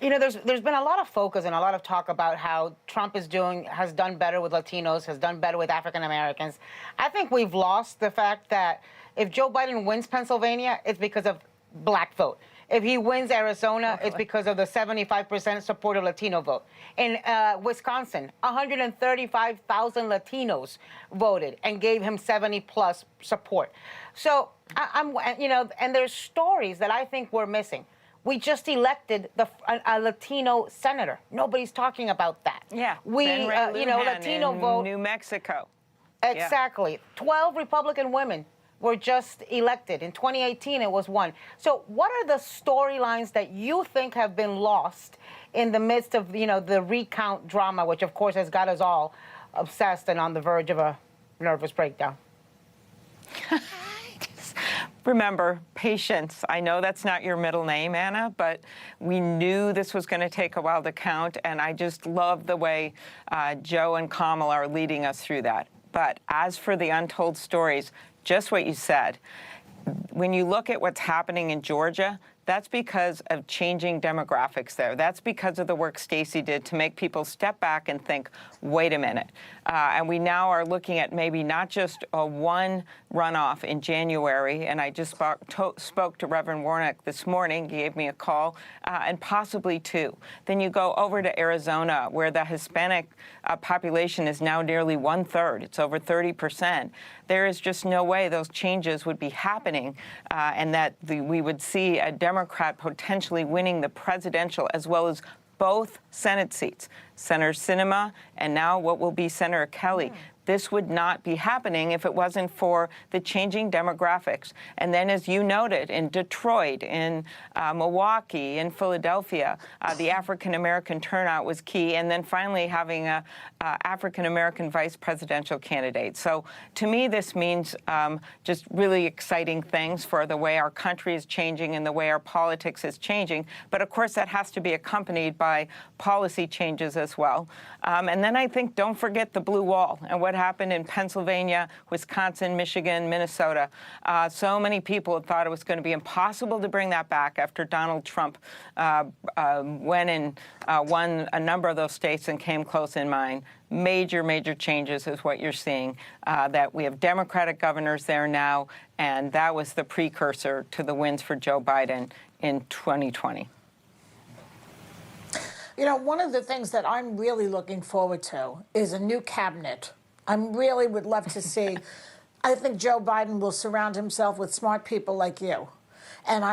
You know, there's been a lot of focus and a lot of talk about how Trump has done better with Latinos, has done better with African Americans. I think we've lost the fact that if Joe Biden wins Pennsylvania, it's because of black vote. If he wins Arizona, it's because of the 75% supportive Latino vote. In Wisconsin, 135,000 Latinos voted and gave him 70+ support. So you know, and there's stories that I think we're missing. We just elected a Latino senator. Nobody's talking about that. Yeah, you know, Latino vote. New Mexico. Exactly. Yeah. 12 Republican women were just elected. In 2018, it was one. So what are the storylines that you think have been lost in the midst of, you know, the recount drama, which, of course, has got us all obsessed and on the verge of a nervous breakdown? Remember, patience. I know that's not your middle name, Anna, but we knew this was going to take a while to count, and I just love the way Joe and Kamala are leading us through that. But as for the untold stories, just what you said, when you look at what's happening in Georgia, that's because of changing demographics there. That's because of the work Stacey did to make people step back and think, wait a minute. And we now are looking at maybe not just one runoff in January, and I just spoke to Reverend Warnock this morning. He gave me a call, and possibly two. Then you go over to Arizona, where the Hispanic population is now nearly 1/3. It's over 30%. There is just no way those changes would be happening, and that we would see a Democrat potentially winning the presidential as well as both Senate seats, Senator Sinema and now what will be Senator Kelly. This would not be happening if it wasn't for the changing demographics. And then, as you noted, in Detroit, in Milwaukee, in Philadelphia, the African-American turnout was key. And then finally having a African-American vice presidential candidate. So to me, this means just really exciting things for the way our country is changing and the way our politics is changing. But of course, that has to be accompanied by policy changes as well. And then I think, don't forget the blue wall and what happened in Pennsylvania, Wisconsin, Michigan, Minnesota. So many people thought it was going to be impossible to bring that back after Donald Trump went and won a number of those states and came close in mine. Major, major changes is what you're seeing, that we have Democratic governors there now, and that was the precursor to the wins for Joe Biden in 2020. You know, one of the things that I'm really looking forward to is a new cabinet. I really would love to see. I think Joe Biden will surround himself with smart people like you. And